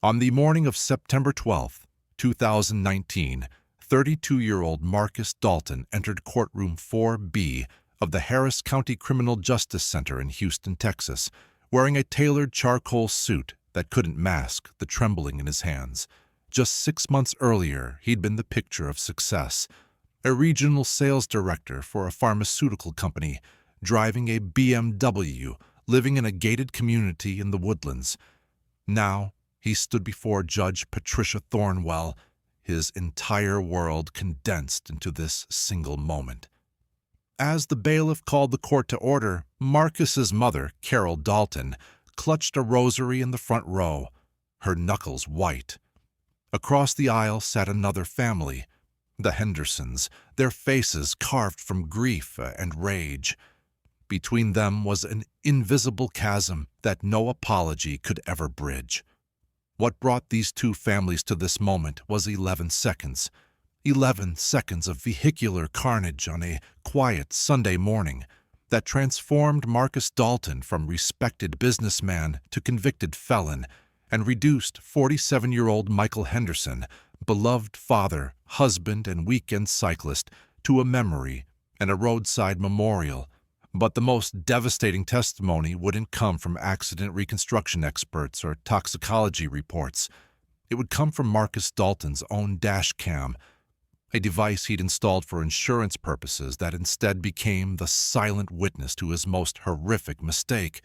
On the morning of September 12, 2019, 32-year-old Marcus Dalton entered courtroom 4B of the Harris County Criminal Justice Center in Houston, Texas, wearing a tailored charcoal suit that couldn't mask the trembling in his hands. Just 6 months earlier, he'd been the picture of success, a regional sales director for a pharmaceutical company, driving a BMW, living in a gated community in the Woodlands. Now, he stood before Judge Patricia Thornwell, his entire world condensed into this single moment. As the bailiff called the court to order, Marcus's mother, Carol Dalton, clutched a rosary in the front row, her knuckles white. Across the aisle sat another family, the Hendersons, their faces carved from grief and rage. Between them was an invisible chasm that no apology could ever bridge. What brought these two families to this moment was 11 seconds. 11 seconds of vehicular carnage on a quiet Sunday morning that transformed Marcus Dalton from respected businessman to convicted felon and reduced 47-year-old Michael Henderson, beloved father, husband, and weekend cyclist, to a memory and a roadside memorial. But the most devastating testimony wouldn't come from accident reconstruction experts or toxicology reports. It would come from Marcus Dalton's own dash cam, a device he'd installed for insurance purposes that instead became the silent witness to his most horrific mistake.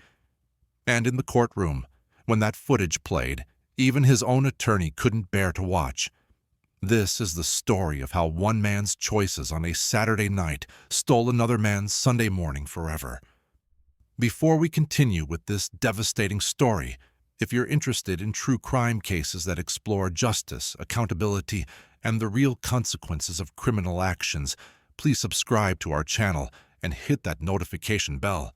And in the courtroom, when that footage played, even his own attorney couldn't bear to watch. This is the story of how one man's choices on a Saturday night stole another man's Sunday morning forever. Before we continue with this devastating story, if you're interested in true crime cases that explore justice, accountability, and the real consequences of criminal actions, please subscribe to our channel and hit that notification bell.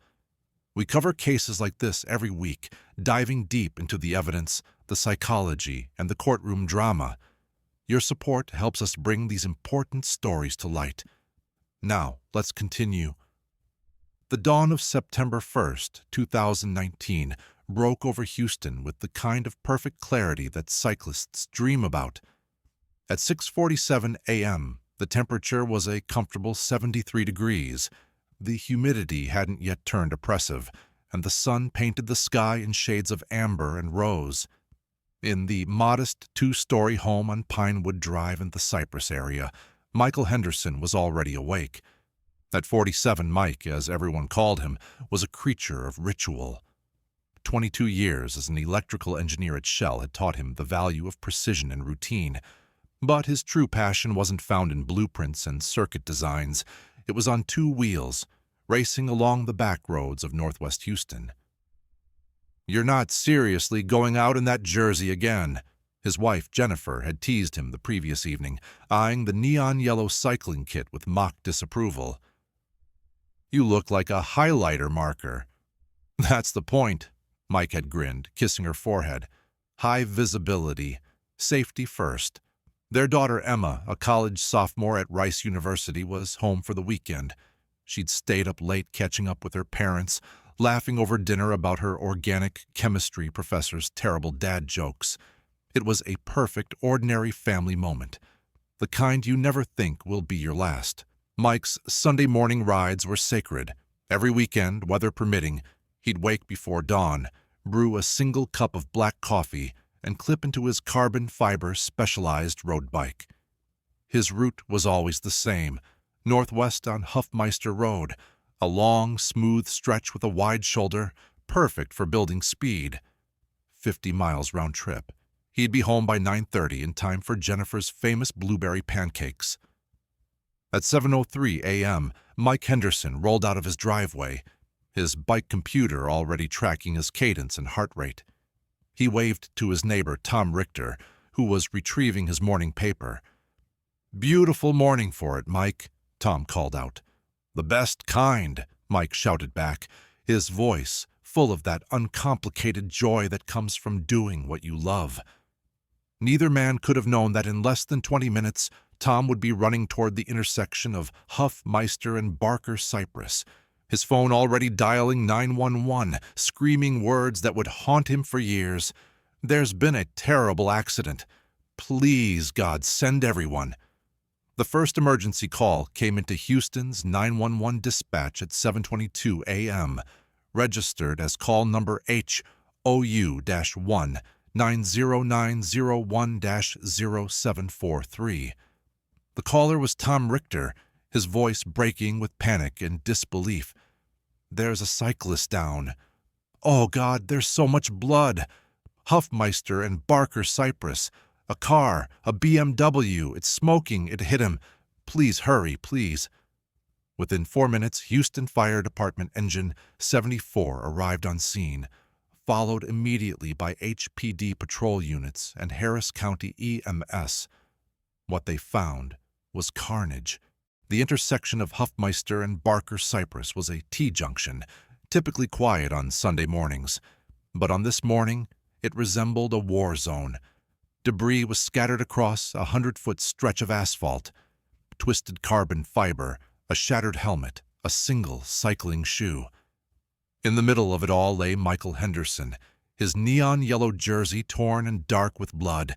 We cover cases like this every week, diving deep into the evidence, the psychology, and the courtroom drama. Your support helps us bring these important stories to light. Now, let's continue. The dawn of September 1st, 2019, broke over Houston with the kind of perfect clarity that cyclists dream about. At 6:47 a.m., the temperature was a comfortable 73 degrees. The humidity hadn't yet turned oppressive, and the sun painted the sky in shades of amber and rose. In the modest two-story home on Pinewood Drive in the Cypress area, Michael Henderson was already awake. At 47, Mike, as everyone called him, was a creature of ritual. 22 years as an electrical engineer at Shell had taught him the value of precision and routine. But his true passion wasn't found in blueprints and circuit designs. It was on two wheels, racing along the back roads of Northwest Houston. "You're not seriously going out in that jersey again," his wife Jennifer had teased him the previous evening, eyeing the neon yellow cycling kit with mock disapproval. "You look like a highlighter marker." "That's the point," Mike had grinned, kissing her forehead. "High visibility, safety first." Their daughter Emma, a college sophomore at Rice University, was home for the weekend. She'd stayed up late catching up with her parents, laughing over dinner about her organic chemistry professor's terrible dad jokes. It was a perfect, ordinary family moment, the kind you never think will be your last. Mike's Sunday morning rides were sacred. Every weekend, weather permitting, he'd wake before dawn, brew a single cup of black coffee, and clip into his carbon fiber specialized road bike. His route was always the same, northwest on Huffmeister Road, a long, smooth stretch with a wide shoulder, perfect for building speed. 50 miles round trip. He'd be home by 9:30 in time for Jennifer's famous blueberry pancakes. At 7:03 a.m., Mike Henderson rolled out of his driveway, his bike computer already tracking his cadence and heart rate. He waved to his neighbor, Tom Richter, who was retrieving his morning paper. "Beautiful morning for it, Mike," Tom called out. "The best kind," Mike shouted back, his voice full of that uncomplicated joy that comes from doing what you love. Neither man could have known that in less than 20 minutes, Tom would be running toward the intersection of Huffmeister and Barker Cypress, his phone already dialing 911, screaming words that would haunt him for years. There's been a terrible accident. Please, God, send everyone." The first emergency call came into Houston's 911 dispatch at 7:22 a.m., registered as call number HOU-1 90901-0743. The caller was Tom Richter, his voice breaking with panic and disbelief. "There's a cyclist down. Oh, God, there's so much blood. Huffmeister and Barker Cypress. A car, a BMW. It's smoking. It hit him. Please hurry, please." Within 4 minutes, Houston Fire Department Engine 74 arrived on scene, followed immediately by HPD patrol units and Harris County EMS. What they found was carnage. The intersection of Huffmeister and Barker Cypress was a T-junction, typically quiet on Sunday mornings. But on this morning, it resembled a war zone. Debris was scattered across a 100-foot stretch of asphalt. Twisted carbon fiber, a shattered helmet, a single cycling shoe. In the middle of it all lay Michael Henderson, his neon yellow jersey torn and dark with blood,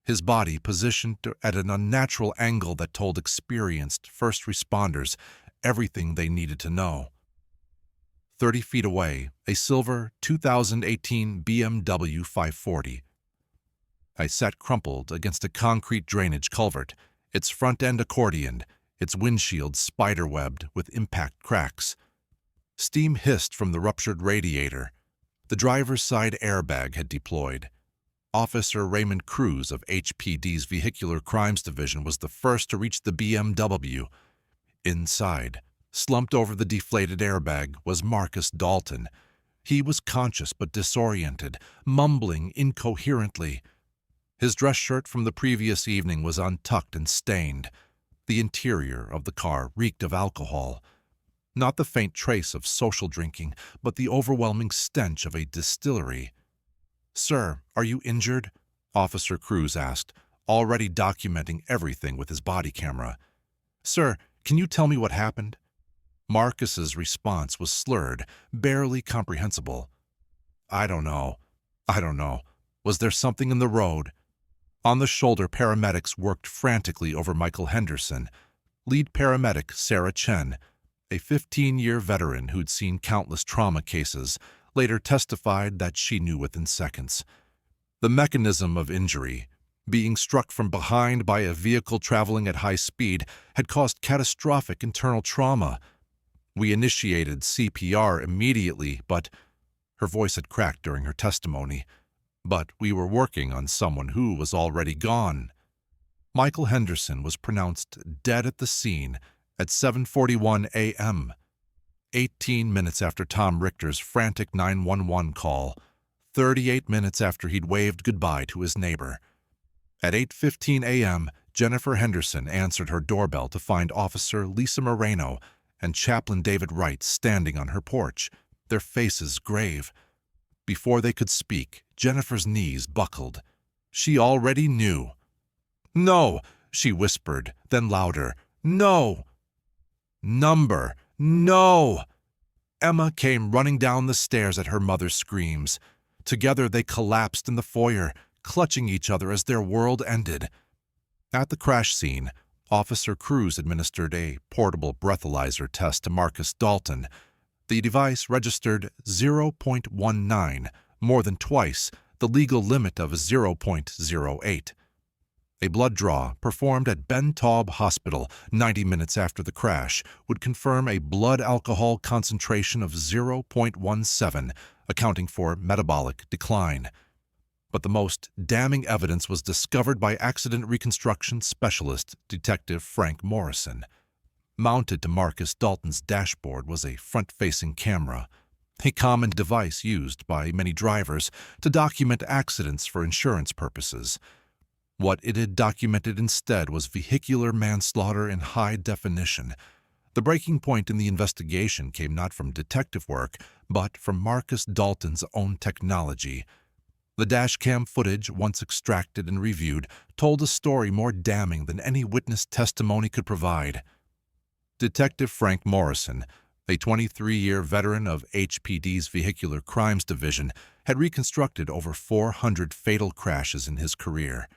his body positioned at an unnatural angle that told experienced first responders everything they needed to know. 30 feet away, a silver 2018 BMW 540. I sat crumpled against a concrete drainage culvert, its front end accordioned, its windshield spider-webbed with impact cracks. Steam hissed from the ruptured radiator. The driver's side airbag had deployed. Officer Raymond Cruz of HPD's Vehicular Crimes Division was the first to reach the BMW. Inside, slumped over the deflated airbag, was Marcus Dalton. He was conscious but disoriented, mumbling incoherently. His dress shirt from the previous evening was untucked and stained. The interior of the car reeked of alcohol. Not the faint trace of social drinking, but the overwhelming stench of a distillery. "Sir, are you injured?" Officer Cruz asked, already documenting everything with his body camera. "Sir, can you tell me what happened?" Marcus's response was slurred, barely comprehensible. I don't know. Was there something in the road?" On the shoulder, paramedics worked frantically over Michael Henderson. Lead paramedic Sarah Chen, a 15-year veteran who'd seen countless trauma cases, later testified that she knew within seconds. The mechanism of injury, being struck from behind by a vehicle traveling at high speed, had caused catastrophic internal trauma. "We initiated CPR immediately, but—" her voice had cracked during her testimony. "But we were working on someone who was already gone." Michael Henderson was pronounced dead at the scene at 7:41 a.m., 18 minutes after Tom Richter's frantic 911 call, 38 minutes after he'd waved goodbye to his neighbor. At 8:15 a.m., Jennifer Henderson answered her doorbell to find Officer Lisa Moreno and Chaplain David Wright standing on her porch, their faces grave. Before they could speak, Jennifer's knees buckled. She already knew. "No," she whispered, then louder. "No." "Number. No." Emma came running down the stairs at her mother's screams. Together they collapsed in the foyer, clutching each other as their world ended. At the crash scene, Officer Cruz administered a portable breathalyzer test to Marcus Dalton. The device registered 0.19, more than twice the legal limit of 0.08. A blood draw performed at Ben Taub Hospital 90 minutes after the crash would confirm a blood alcohol concentration of 0.17, accounting for metabolic decline. But the most damning evidence was discovered by accident reconstruction specialist Detective Frank Morrison. Mounted to Marcus Dalton's dashboard was a front-facing camera, a common device used by many drivers to document accidents for insurance purposes. What it had documented instead was vehicular manslaughter in high definition. The breaking point in the investigation came not from detective work, but from Marcus Dalton's own technology. The dashcam footage, once extracted and reviewed, told a story more damning than any witness testimony could provide. Detective Frank Morrison, A 23-year veteran of HPD's Vehicular Crimes Division had reconstructed over 400 fatal crashes in his career.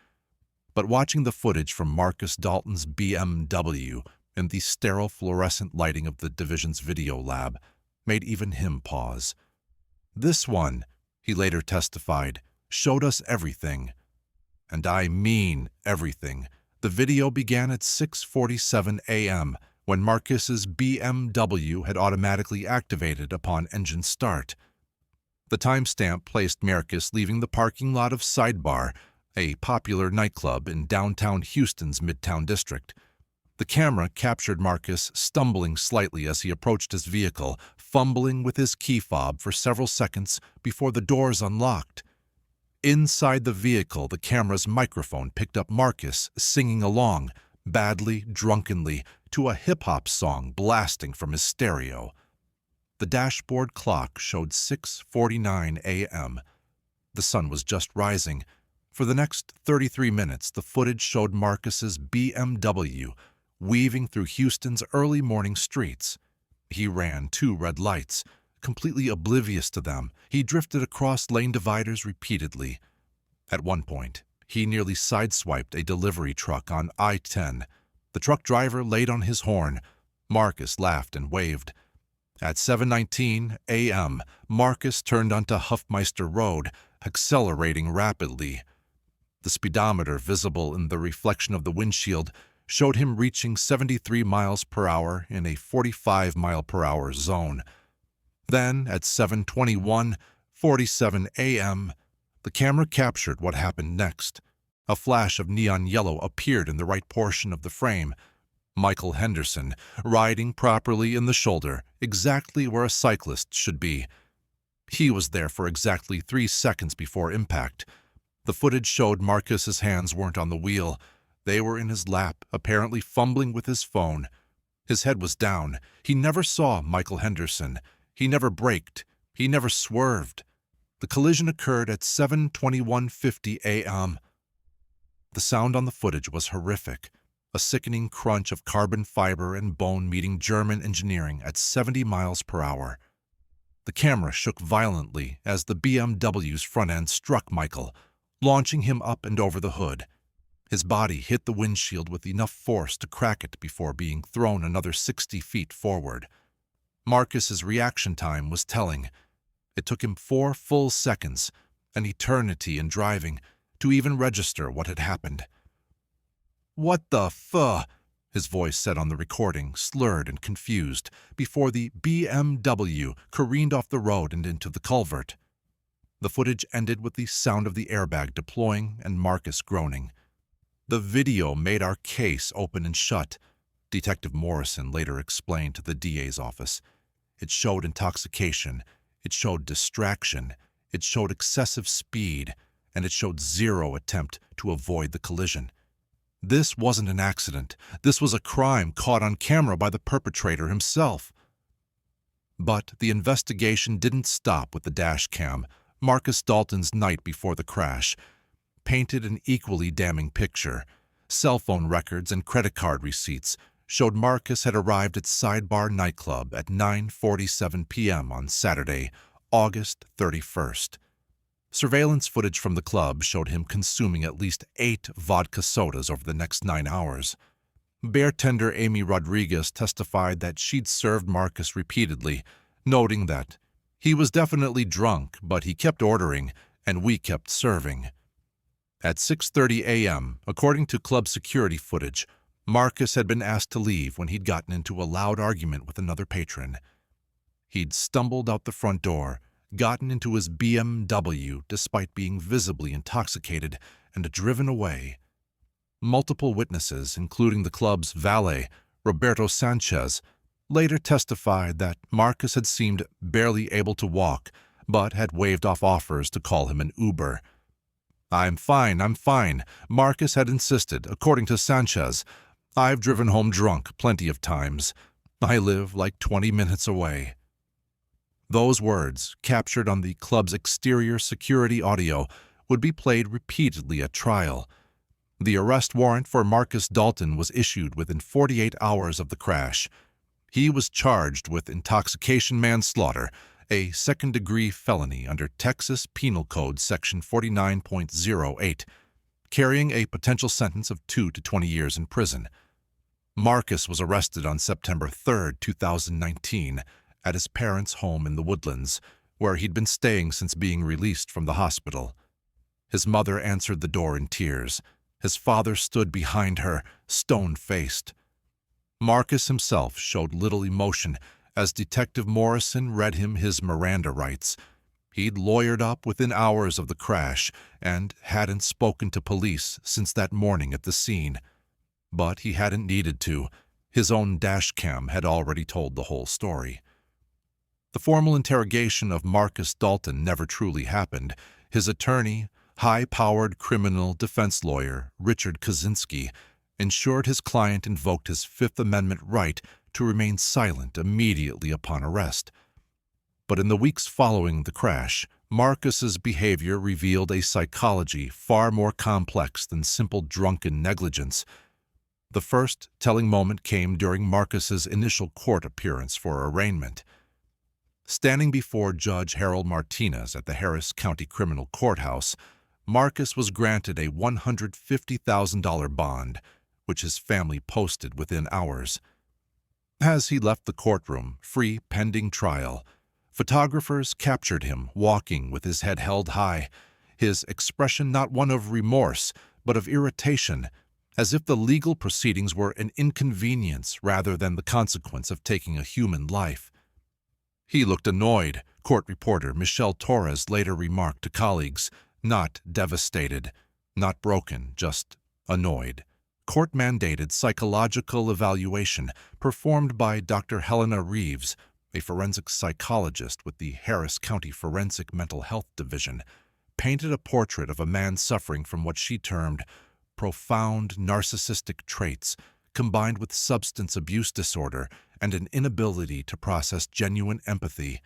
But watching the footage from Marcus Dalton's BMW in the sterile fluorescent lighting of the division's video lab made even him pause. "This one," he later testified, "showed us everything. And I mean everything." The video began at 6:47 a.m. when Marcus's BMW had automatically activated upon engine start. The timestamp placed Marcus leaving the parking lot of Sidebar, a popular nightclub in downtown Houston's Midtown District. The camera captured Marcus stumbling slightly as he approached his vehicle, fumbling with his key fob for several seconds before the doors unlocked. Inside the vehicle, the camera's microphone picked up Marcus singing along, badly, drunkenly, to a hip-hop song blasting from his stereo. The dashboard clock showed 6:49 a.m. The sun was just rising. For the next 33 minutes, the footage showed Marcus's BMW weaving through Houston's early morning streets. He ran 2 red lights. Completely oblivious to them, he drifted across lane dividers repeatedly. At one point, he nearly sideswiped a delivery truck on I-10. The truck driver laid on his horn. Marcus laughed and waved. At 7:19 a.m., Marcus turned onto Huffmeister Road, accelerating rapidly. The speedometer visible in the reflection of the windshield showed him reaching 73 miles per hour in a 45-mile-per-hour zone. Then, at 7:21:47 a.m., the camera captured what happened next. A flash of neon yellow appeared in the right portion of the frame. Michael Henderson, riding properly in the shoulder, exactly where a cyclist should be. He was there for exactly 3 seconds before impact. The footage showed Marcus's hands weren't on the wheel. They were in his lap, apparently fumbling with his phone. His head was down. He never saw Michael Henderson. He never braked. He never swerved. The collision occurred at 7:21:50 a.m. The sound on the footage was horrific, a sickening crunch of carbon fiber and bone meeting German engineering at 70 miles per hour. The camera shook violently as the BMW's front end struck Michael, launching him up and over the hood. His body hit the windshield with enough force to crack it before being thrown another 60 feet forward. Marcus's reaction time was telling. It took him 4 full seconds, an eternity in driving, to even register what had happened. "What the fuh?" his voice said on the recording, slurred and confused, before the BMW careened off the road and into the culvert. The footage ended with the sound of the airbag deploying and Marcus groaning. "The video made our case open and shut," Detective Morrison later explained to the DA's office. "It showed intoxication, it showed distraction, it showed excessive speed, and it showed zero attempt to avoid the collision. This wasn't an accident. This was a crime caught on camera by the perpetrator himself." But the investigation didn't stop with the dash cam. Marcus Dalton's night before the crash painted an equally damning picture. Cell phone records and credit card receipts showed Marcus had arrived at Sidebar nightclub at 9:47 p.m. on Saturday, August 31st. Surveillance footage from the club showed him consuming at least 8 vodka sodas over the next 9 hours. Bartender Amy Rodriguez testified that she'd served Marcus repeatedly, noting that he was definitely drunk, but he kept ordering, and we kept serving. At 6:30 a.m., according to club security footage, Marcus had been asked to leave when he'd gotten into a loud argument with another patron. He'd stumbled out the front door, gotten into his BMW despite being visibly intoxicated, and driven away. Multiple witnesses, including the club's valet, Roberto Sanchez, later testified that Marcus had seemed barely able to walk, but had waved off offers to call him an Uber. I'm fine," Marcus had insisted, according to Sanchez. "I've driven home drunk plenty of times. I live like 20 minutes away." Those words, captured on the club's exterior security audio, would be played repeatedly at trial. The arrest warrant for Marcus Dalton was issued within 48 hours of the crash. He was charged with intoxication manslaughter, a second-degree felony under Texas Penal Code Section 49.08, carrying a potential sentence of 2 to 20 years in prison. Marcus was arrested on September 3, 2019, at his parents' home in the Woodlands, where he'd been staying since being released from the hospital. His mother answered the door in tears. His father stood behind her, stone-faced. Marcus himself showed little emotion as Detective Morrison read him his Miranda rights. He'd lawyered up within hours of the crash and hadn't spoken to police since that morning at the scene. But he hadn't needed to. His own dash cam had already told the whole story. The formal interrogation of Marcus Dalton never truly happened. His attorney, high-powered criminal defense lawyer Richard Kaczynski, ensured his client invoked his Fifth Amendment right to remain silent immediately upon arrest. But in the weeks following the crash, Marcus's behavior revealed a psychology far more complex than simple drunken negligence. The first telling moment came during Marcus's initial court appearance for arraignment. Standing before Judge Harold Martinez at the Harris County Criminal Courthouse, Marcus was granted a $150,000 bond, which his family posted within hours. As he left the courtroom, free pending trial, photographers captured him walking with his head held high, his expression not one of remorse, but of irritation, as if the legal proceedings were an inconvenience rather than the consequence of taking a human life. He looked annoyed, court reporter Michelle Torres later remarked to colleagues, not devastated, not broken, just annoyed. Court-mandated psychological evaluation performed by Dr. Helena Reeves, a forensic psychologist with the Harris County Forensic Mental Health Division, painted a portrait of a man suffering from what she termed profound narcissistic traits combined with substance abuse disorder and an inability to process genuine empathy.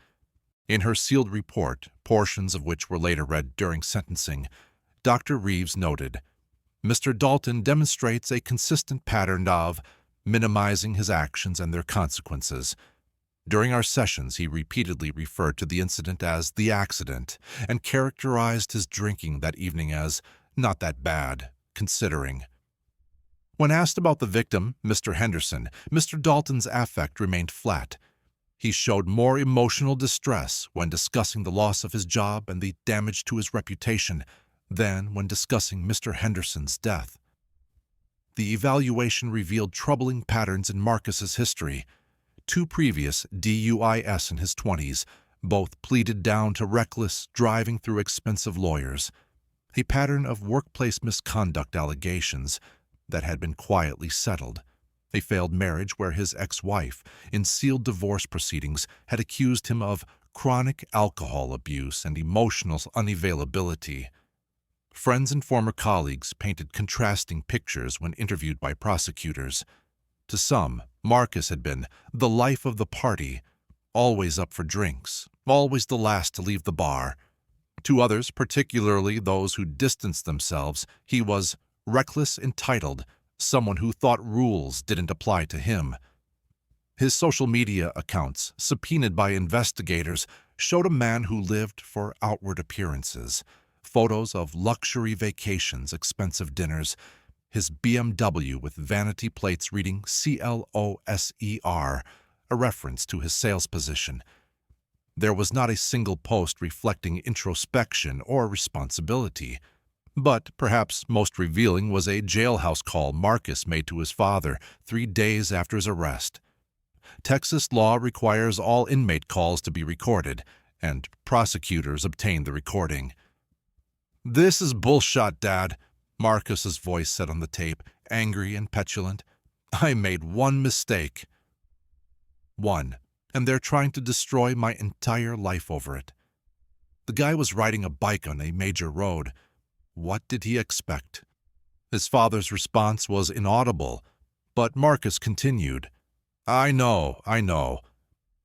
In her sealed report, portions of which were later read during sentencing, Dr. Reeves noted, Mr. Dalton demonstrates a consistent pattern of minimizing his actions and their consequences. During our sessions, he repeatedly referred to the incident as the accident and characterized his drinking that evening as not that bad, considering. When asked about the victim, Mr. Henderson, Mr. Dalton's affect remained flat. He showed more emotional distress when discussing the loss of his job and the damage to his reputation than when discussing Mr. Henderson's death. The evaluation revealed troubling patterns in Marcus's history. 2 previous DUIs in his 20s, both pleaded down to reckless driving through expensive lawyers. A pattern of workplace misconduct allegations that had been quietly settled. A failed marriage where his ex-wife, in sealed divorce proceedings, had accused him of chronic alcohol abuse and emotional unavailability. Friends and former colleagues painted contrasting pictures when interviewed by prosecutors. To some, Marcus had been the life of the party, always up for drinks, always the last to leave the bar. To others, particularly those who distanced themselves, he was reckless, entitled, someone who thought rules didn't apply to him. His social media accounts, subpoenaed by investigators, showed a man who lived for outward appearances. Photos of luxury vacations, expensive dinners, his BMW with vanity plates reading CLOSER, a reference to his sales position. There was not a single post reflecting introspection or responsibility. But perhaps most revealing was a jailhouse call Marcus made to his father 3 days after his arrest. Texas law requires all inmate calls to be recorded, and prosecutors obtained the recording. "This is bullshit, Dad," Marcus's voice said on the tape, angry and petulant. "I made one mistake." One, and they're trying to destroy my entire life over it. The guy was riding a bike on a major road. What did he expect? His father's response was inaudible, but Marcus continued. I know.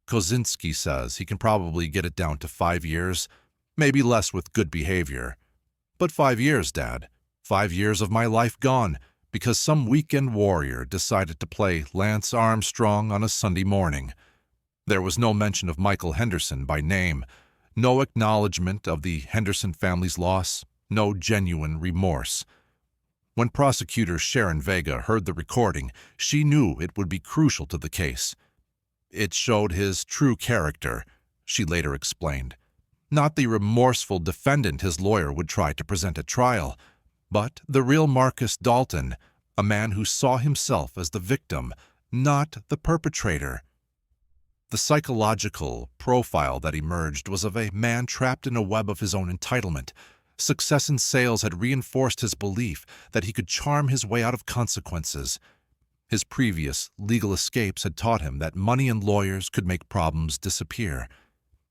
Kozinski says he can probably get it down to 5 years, maybe less with good behavior. But 5 years, Dad. 5 years of my life gone. because some weekend warrior decided to play Lance Armstrong on a Sunday morning. There was no mention of Michael Henderson by name, no acknowledgement of the Henderson family's loss, no genuine remorse. When prosecutor Sharon Vega heard the recording, she knew it would be crucial to the case. It showed his true character, she later explained. Not the remorseful defendant his lawyer would try to present at trial, but the real Marcus Dalton, a man who saw himself as the victim, not the perpetrator. The psychological profile that emerged was of a man trapped in a web of his own entitlement. Success in sales had reinforced his belief that he could charm his way out of consequences. His previous legal escapes had taught him that money and lawyers could make problems disappear.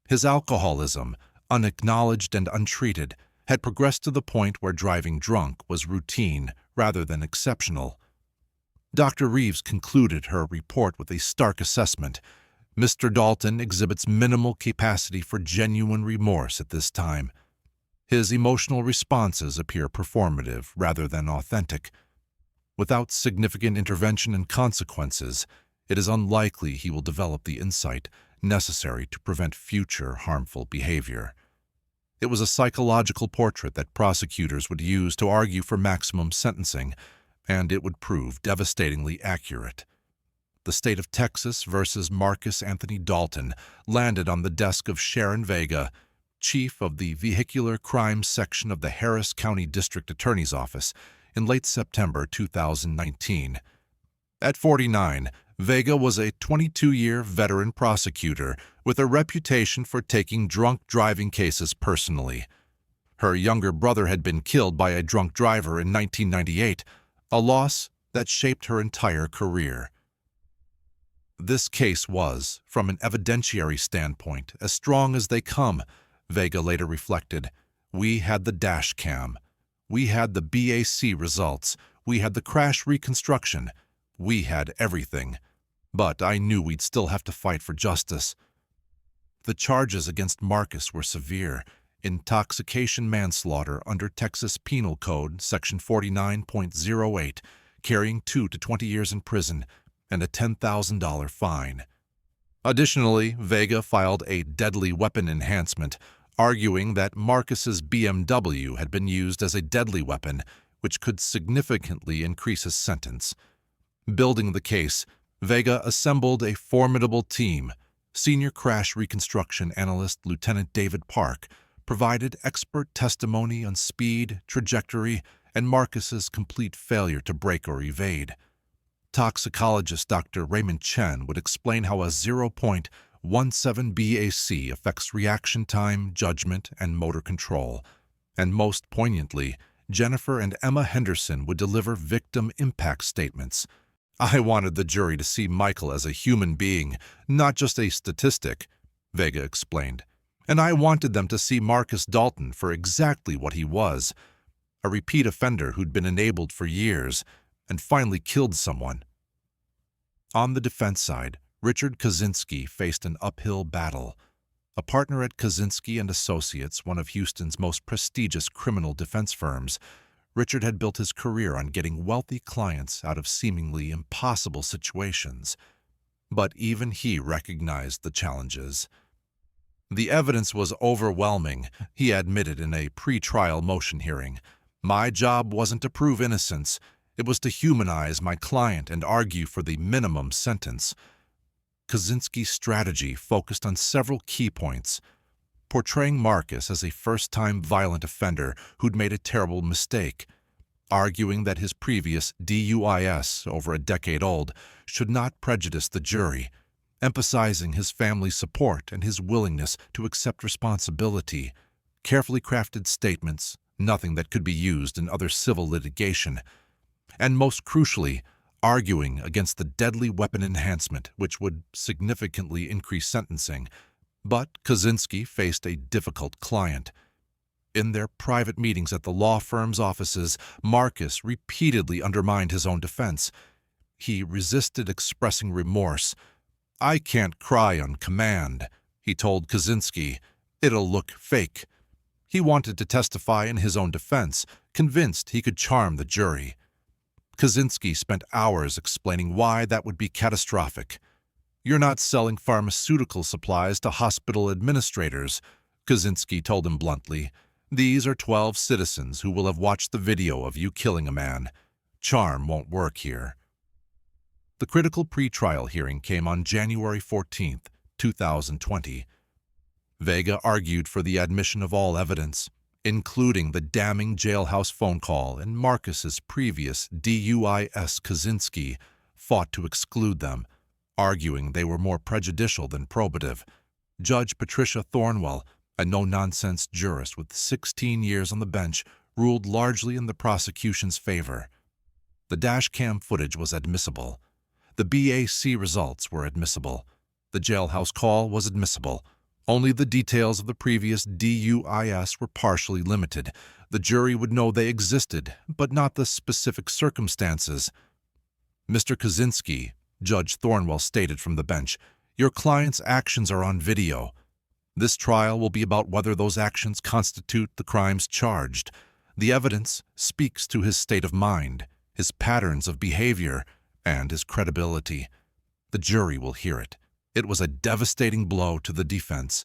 His alcoholism, unacknowledged and untreated, had progressed to the point where driving drunk was routine rather than exceptional. Dr. Reeves concluded her report with a stark assessment. Mr. Dalton exhibits minimal capacity for genuine remorse at this time. His emotional responses appear performative rather than authentic. Without significant intervention and consequences, it is unlikely he will develop the insight necessary to prevent future harmful behavior. It was a psychological portrait that prosecutors would use to argue for maximum sentencing, and it would prove devastatingly accurate. The state of Texas versus Marcus Anthony Dalton landed on the desk of Sharon Vega, chief of the vehicular crimes section of the Harris County District Attorney's Office, in late September 2019. At 49, Vega was a 22-year veteran prosecutor with a reputation for taking drunk driving cases personally. Her younger brother had been killed by a drunk driver in 1998, a loss that shaped her entire career. This case was, from an evidentiary standpoint, as strong as they come, Vega later reflected. We had the dash cam. We had the BAC results. We had the crash reconstruction. We had everything. But I knew we'd still have to fight for justice. The charges against Marcus were severe. Intoxication manslaughter under Texas Penal Code, Section 49.08, carrying 2 to 20 years in prison, and a $10,000 fine. Additionally, Vega filed a deadly weapon enhancement, arguing that Marcus's BMW had been used as a deadly weapon, which could significantly increase his sentence. Building the case, Vega assembled a formidable team. Senior crash reconstruction analyst Lieutenant David Park provided expert testimony on speed, trajectory, and Marcus's complete failure to brake or evade. Toxicologist Dr. Raymond Chen would explain how a 0.17 BAC affects reaction time, judgment, and motor control. And most poignantly, Jennifer and Emma Henderson would deliver victim impact statements. I wanted the jury to see Michael as a human being, not just a statistic, Vega explained. And I wanted them to see Marcus Dalton for exactly what he was, a repeat offender who'd been enabled for years and finally killed someone. On the defense side, Richard Kaczynski faced an uphill battle. A partner at Kaczynski and Associates, one of Houston's most prestigious criminal defense firms, Richard had built his career on getting wealthy clients out of seemingly impossible situations. But even he recognized the challenges. The evidence was overwhelming, he admitted in a pre-trial motion hearing. My job wasn't to prove innocence. It was to humanize my client and argue for the minimum sentence. Kaczynski's strategy focused on several key points. Portraying Marcus as a first-time violent offender who'd made a terrible mistake, arguing that his previous DUIs, over a decade old, should not prejudice the jury, emphasizing his family's support and his willingness to accept responsibility, carefully crafted statements, nothing that could be used in other civil litigation, and most crucially, arguing against the deadly weapon enhancement, which would significantly increase sentencing. But Kaczynski faced a difficult client. In their private meetings at the law firm's offices, Marcus repeatedly undermined his own defense. He resisted expressing remorse. I can't cry on command, he told Kaczynski. It'll look fake. He wanted to testify in his own defense, convinced he could charm the jury. Kaczynski spent hours explaining why that would be catastrophic. "You're not selling pharmaceutical supplies to hospital administrators," Kaczynski told him bluntly. "These are 12 citizens who will have watched the video of you killing a man. Charm won't work here." The critical pre-trial hearing came on January 14, 2020. Vega argued for the admission of all evidence, including the damning jailhouse phone call and Marcus's previous DUIs. Kaczynski fought to exclude them, arguing they were more prejudicial than probative. Judge Patricia Thornwell, a no-nonsense jurist with 16 years on the bench, ruled largely in the prosecution's favor. The dash cam footage was admissible. The BAC results were admissible. The jailhouse call was admissible. Only the details of the previous DUIs were partially limited. The jury would know they existed, but not the specific circumstances. "Mr. Kaczynski," Judge Thornwell stated from the bench, "your client's actions are on video. This trial will be about whether those actions constitute the crimes charged. The evidence speaks to his state of mind, his patterns of behavior, and his credibility. The jury will hear it. It was a devastating blow to the defense."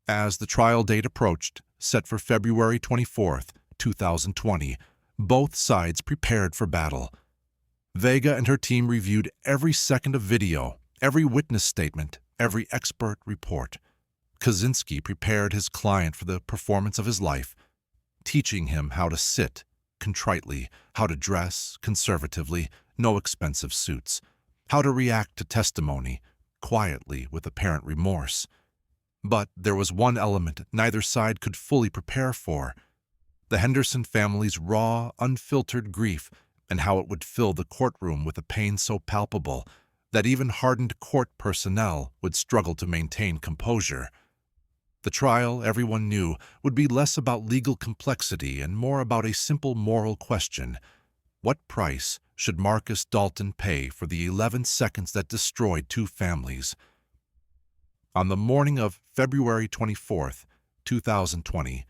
As the trial date approached, set for February 24, 2020, both sides prepared for battle. Vega and her team reviewed every second of video, every witness statement, every expert report. Kaczynski prepared his client for the performance of his life, teaching him how to sit contritely, how to dress conservatively, no expensive suits, how to react to testimony quietly with apparent remorse. But there was one element neither side could fully prepare for: the Henderson family's raw, unfiltered grief, and how it would fill the courtroom with a pain so palpable that even hardened court personnel would struggle to maintain composure. The trial, everyone knew, would be less about legal complexity and more about a simple moral question: what price should Marcus Dalton pay for the 11 seconds that destroyed two families? On the morning of February 24, 2020,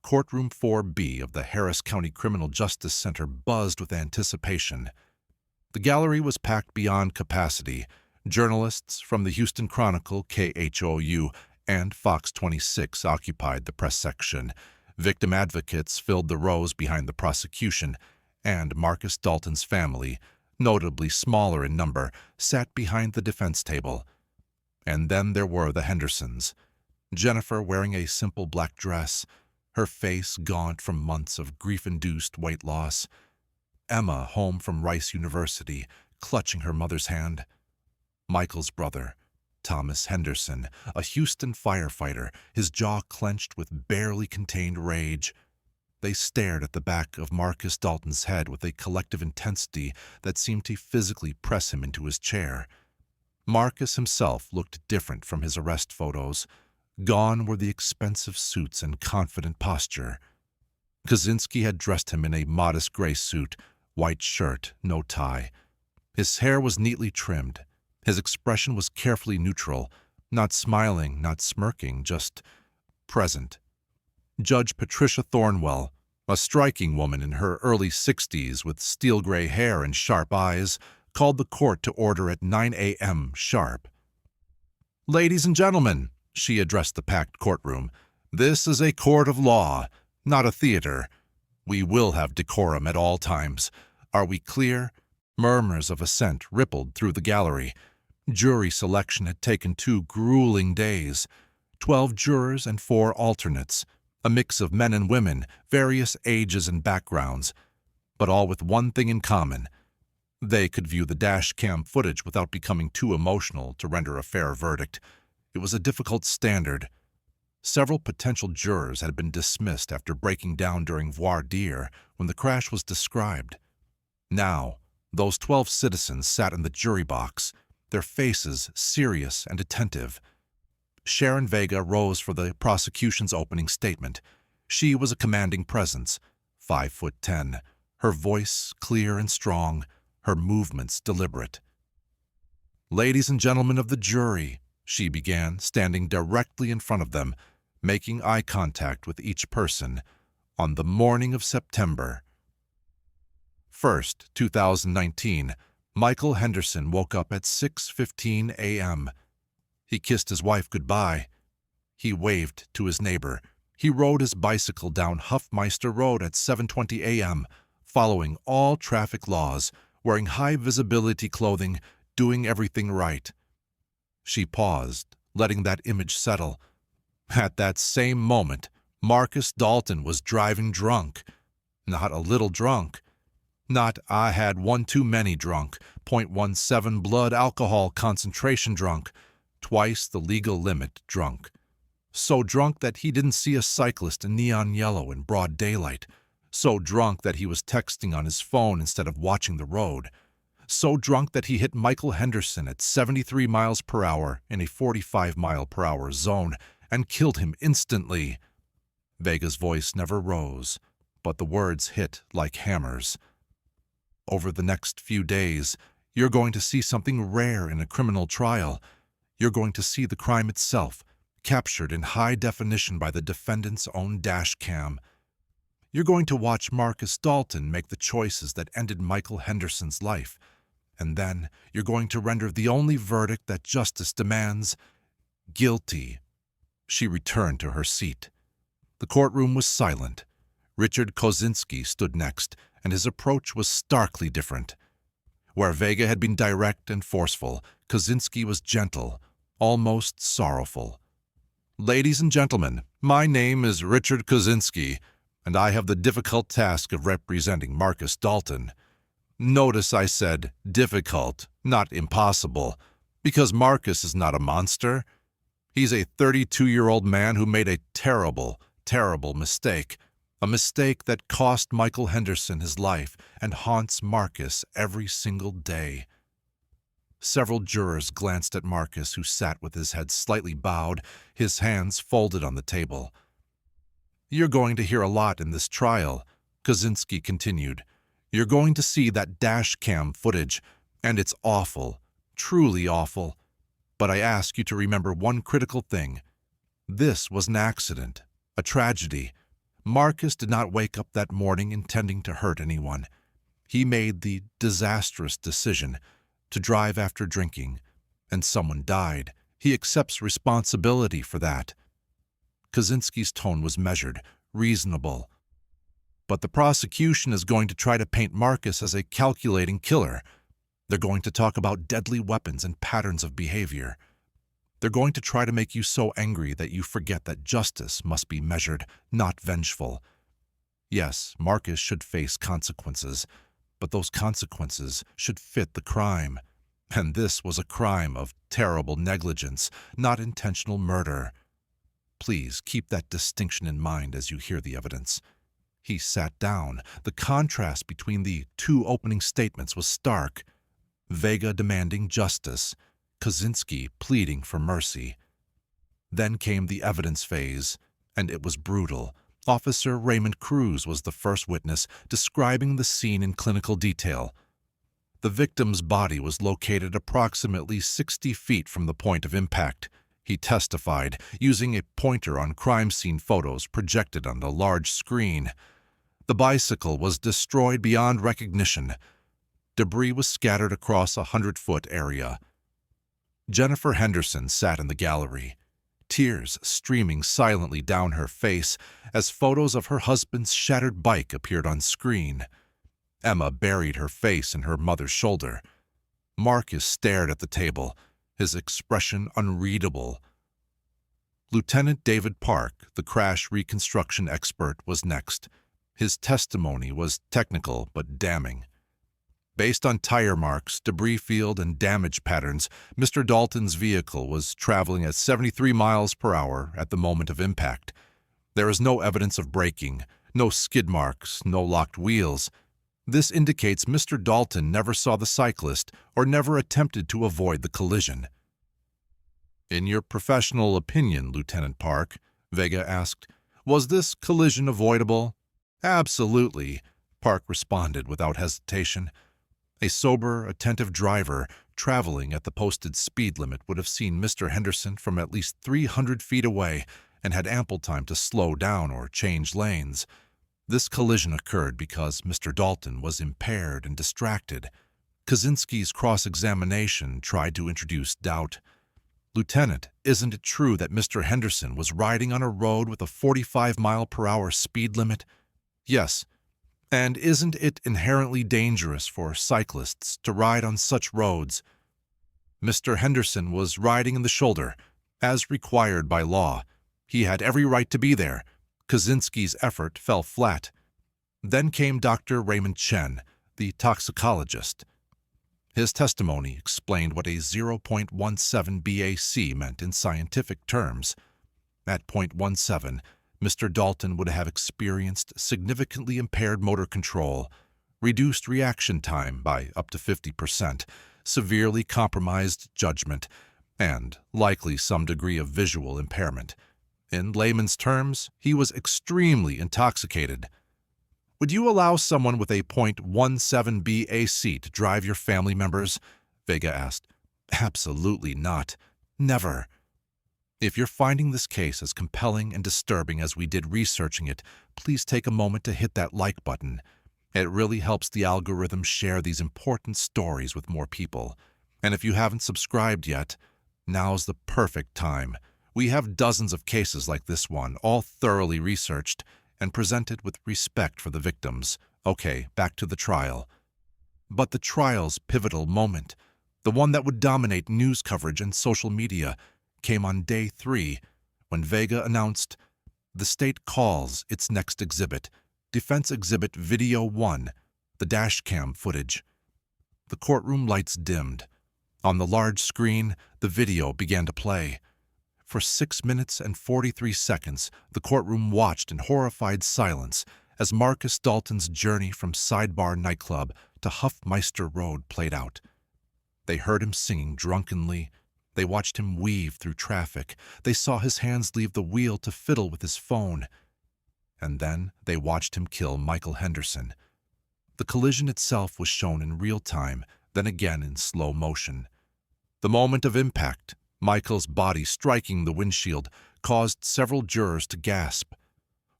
Courtroom 4B of the Harris County Criminal Justice Center buzzed with anticipation. The gallery was packed beyond capacity. Journalists from the Houston Chronicle, KHOU, and Fox 26 occupied the press section. Victim advocates filled the rows behind the prosecution, and Marcus Dalton's family, notably smaller in number, sat behind the defense table. And then there were the Hendersons. Jennifer wearing a simple black dress, her face gaunt from months of grief-induced weight loss. Emma, home from Rice University, clutching her mother's hand. Michael's brother, Thomas Henderson, a Houston firefighter, his jaw clenched with barely contained rage. They stared at the back of Marcus Dalton's head with a collective intensity that seemed to physically press him into his chair. Marcus himself looked different from his arrest photos. Gone were the expensive suits and confident posture. Kaczynski had dressed him in a modest gray suit, white shirt, no tie. His hair was neatly trimmed. His expression was carefully neutral, not smiling, not smirking, just present. Judge Patricia Thornwell, a striking woman in her early 60s with steel gray hair and sharp eyes, called the court to order at 9 a.m. sharp. "Ladies and gentlemen," she addressed the packed courtroom, "this is a court of law, not a theater. We will have decorum at all times. Are we clear?" Murmurs of assent rippled through the gallery. Jury selection had taken 2 grueling days. 12 jurors and 4 alternates, a mix of men and women, various ages and backgrounds, but all with one thing in common: they could view the dash cam footage without becoming too emotional to render a fair verdict. It was a difficult standard. Several potential jurors had been dismissed after breaking down during voir dire when the crash was described. Now, those 12 citizens sat in the jury box, their faces serious and attentive. Sharon Vega rose for the prosecution's opening statement. She was a commanding presence, 5'10", her voice clear and strong, her movements deliberate. "Ladies and gentlemen of the jury," she began, standing directly in front of them, making eye contact with each person, "on the morning of September 1st, 2019, Michael Henderson woke up at 6:15 a.m. He kissed his wife goodbye. He waved to his neighbor. He rode his bicycle down Huffmeister Road at 7:20 a.m., following all traffic laws, wearing high-visibility clothing, doing everything right. She paused, letting that image settle. At that same moment, Marcus Dalton was driving drunk. Not a little drunk. Not "I had one too many" drunk, 0.17 blood alcohol concentration drunk, twice the legal limit drunk. So drunk that he didn't see a cyclist in neon yellow in broad daylight. So drunk that he was texting on his phone instead of watching the road. So drunk that he hit Michael Henderson at 73 miles per hour in a 45-mile-per-hour zone and killed him instantly. Vega's voice never rose, but the words hit like hammers. Over the next few days, you're going to see something rare in a criminal trial. You're going to see the crime itself, captured in high definition by the defendant's own dash cam. You're going to watch Marcus Dalton make the choices that ended Michael Henderson's life. And then you're going to render the only verdict that justice demands: guilty. She returned to her seat. The courtroom was silent. Richard Kosinski stood next, and his approach was starkly different. Where Vega had been direct and forceful, Kosinski was gentle, almost sorrowful. "Ladies and gentlemen, my name is Richard Kosinski, and I have the difficult task of representing Marcus Dalton. Notice I said difficult, not impossible, because Marcus is not a monster. He's a 32-year-old man who made a terrible, terrible mistake, a mistake that cost Michael Henderson his life and haunts Marcus every single day." Several jurors glanced at Marcus, who sat with his head slightly bowed, his hands folded on the table. "You're going to hear a lot in this trial," Kosinski continued. "You're going to see that dash cam footage, and it's awful, truly awful. But I ask you to remember one critical thing. This was an accident, a tragedy. Marcus did not wake up that morning intending to hurt anyone. He made the disastrous decision to drive after drinking, and someone died. He accepts responsibility for that." Kosinski's tone was measured, reasonable. "But the prosecution is going to try to paint Marcus as a calculating killer. They're going to talk about deadly weapons and patterns of behavior. They're going to try to make you so angry that you forget that justice must be measured, not vengeful. Yes, Marcus should face consequences, but those consequences should fit the crime. And this was a crime of terrible negligence, not intentional murder. Please keep that distinction in mind as you hear the evidence." He sat down. The contrast between the two opening statements was stark. Vega demanding justice, Kosinski pleading for mercy. Then came the evidence phase, and it was brutal. Officer Raymond Cruz was the first witness, describing the scene in clinical detail. The victim's body was located approximately 60 feet from the point of impact. He testified, using a pointer on crime scene photos projected on a large screen. The bicycle was destroyed beyond recognition. Debris was scattered across a 100-foot area. Jennifer Henderson sat in the gallery, tears streaming silently down her face as photos of her husband's shattered bike appeared on screen. Emma buried her face in her mother's shoulder. Marcus stared at the table, his expression unreadable. Lieutenant David Park, the crash reconstruction expert, was next. His testimony was technical but damning. Based on tire marks, debris field, and damage patterns, Mr. Dalton's vehicle was traveling at 73 miles per hour at the moment of impact. There is no evidence of braking, no skid marks, no locked wheels. This indicates Mr. Dalton never saw the cyclist or never attempted to avoid the collision. "In your professional opinion, Lieutenant Park," Vega asked, "was this collision avoidable?" "Absolutely," Park responded without hesitation. A sober, attentive driver traveling at the posted speed limit would have seen Mr. Henderson from at least 300 feet away and had ample time to slow down or change lanes. This collision occurred because Mr. Dalton was impaired and distracted. Kaczynski's cross-examination tried to introduce doubt. "Lieutenant, isn't it true that Mr. Henderson was riding on a road with a 45-mile-per-hour speed limit?" "Yes." "And isn't it inherently dangerous for cyclists to ride on such roads?" "Mr. Henderson was riding in the shoulder, as required by law. He had every right to be there." Kaczynski's effort fell flat. Then came Dr. Raymond Chen, the toxicologist. His testimony explained what a 0.17 BAC meant in scientific terms. At .17, Mr. Dalton would have experienced significantly impaired motor control, reduced reaction time by up to 50%, severely compromised judgment, and likely some degree of visual impairment. In layman's terms, he was extremely intoxicated. "Would you allow someone with a .17 BAC to drive your family members?" Vega asked. "Absolutely not. Never." If you're finding this case as compelling and disturbing as we did researching it, please take a moment to hit that like button. It really helps the algorithm share these important stories with more people. And if you haven't subscribed yet, now's the perfect time. We have dozens of cases like this one, all thoroughly researched and presented with respect for the victims. Okay, back to the trial. But the trial's pivotal moment, the one that would dominate news coverage and social media, came on day 3, when Vega announced, "The state calls its next exhibit, Defense Exhibit Video 1, the dashcam footage." The courtroom lights dimmed. On the large screen, the video began to play. For 6 minutes and 43 seconds, the courtroom watched in horrified silence as Marcus Dalton's journey from Sidebar nightclub to Huffmeister Road played out. They heard him singing drunkenly. They watched him weave through traffic. They saw his hands leave the wheel to fiddle with his phone. And then they watched him kill Michael Henderson. The collision itself was shown in real time, then again in slow motion. The moment of impact, Michael's body striking the windshield, caused several jurors to gasp.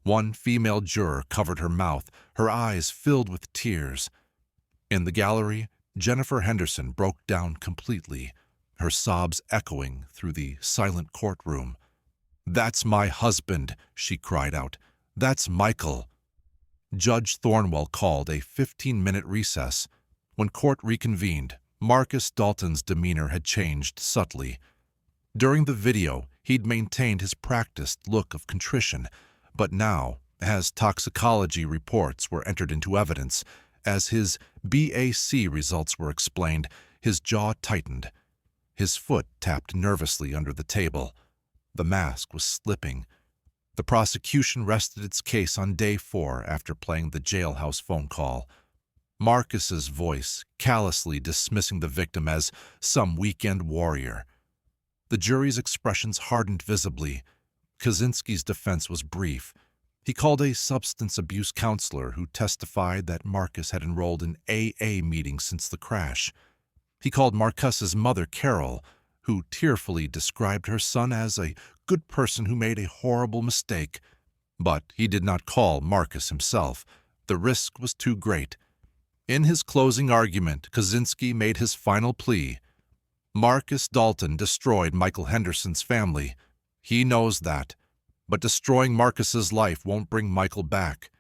One female juror covered her mouth, her eyes filled with tears. In the gallery, Jennifer Henderson broke down completely, her sobs echoing through the silent courtroom. "That's my husband," she cried out. "That's Michael." Judge Thornwell called a 15-minute recess. When court reconvened, Marcus Dalton's demeanor had changed subtly. During the video, he'd maintained his practiced look of contrition, but now, as toxicology reports were entered into evidence, as his BAC results were explained, his jaw tightened. His foot tapped nervously under the table. The mask was slipping. The prosecution rested its case on day 4 after playing the jailhouse phone call. Marcus's voice callously dismissing the victim as some weekend warrior. The jury's expressions hardened visibly. Kaczynski's defense was brief. He called a substance abuse counselor who testified that Marcus had enrolled in AA meetings since the crash. He called Marcus's mother, Carol, who tearfully described her son as a good person who made a horrible mistake. But he did not call Marcus himself. The risk was too great. In his closing argument, Kaczynski made his final plea. Marcus Dalton destroyed Michael Henderson's family. He knows that. But destroying Marcus's life won't bring Michael back.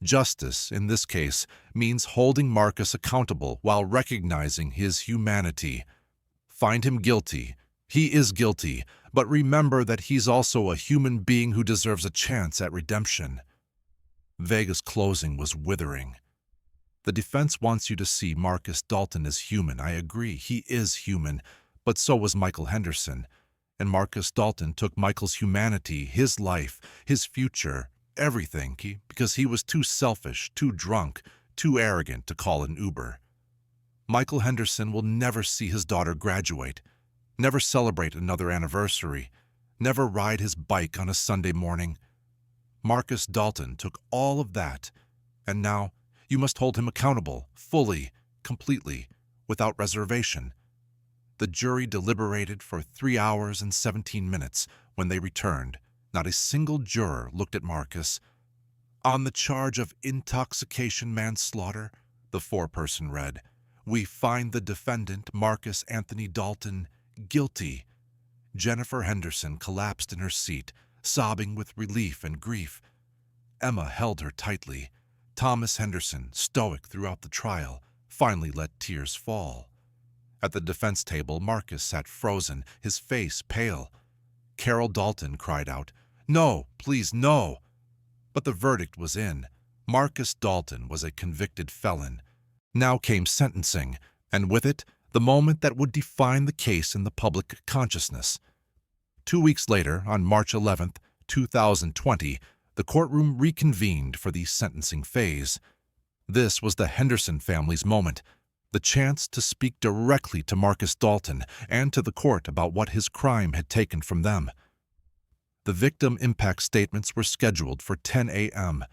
Justice, in this case, means holding Marcus accountable while recognizing his humanity. Find him guilty. He is guilty, but remember that he's also a human being who deserves a chance at redemption. Vega's closing was withering. The defense wants you to see Marcus Dalton as human. I agree, he is human, but so was Michael Henderson. And Marcus Dalton took Michael's humanity, his life, his future, everything, because he was too selfish, too drunk, too arrogant to call an Uber. Michael Henderson will never see his daughter graduate, never celebrate another anniversary, never ride his bike on a Sunday morning. Marcus Dalton took all of that, and now you must hold him accountable, fully, completely, without reservation. The jury deliberated for 3 hours and 17 minutes. When they returned, not a single juror looked at Marcus. On the charge of intoxication manslaughter, the foreperson read, we find the defendant, Marcus Anthony Dalton, guilty. Jennifer Henderson collapsed in her seat, sobbing with relief and grief. Emma held her tightly. Thomas Henderson, stoic throughout the trial, finally let tears fall. At the defense table, Marcus sat frozen, his face pale. Carol Dalton cried out, "No, please, no!" But the verdict was in. Marcus Dalton was a convicted felon. Now came sentencing, and with it, the moment that would define the case in the public consciousness. 2 weeks later, on March 11, 2020, the courtroom reconvened for the sentencing phase. This was the Henderson family's moment, the chance to speak directly to Marcus Dalton and to the court about what his crime had taken from them. The victim impact statements were scheduled for 10 a.m.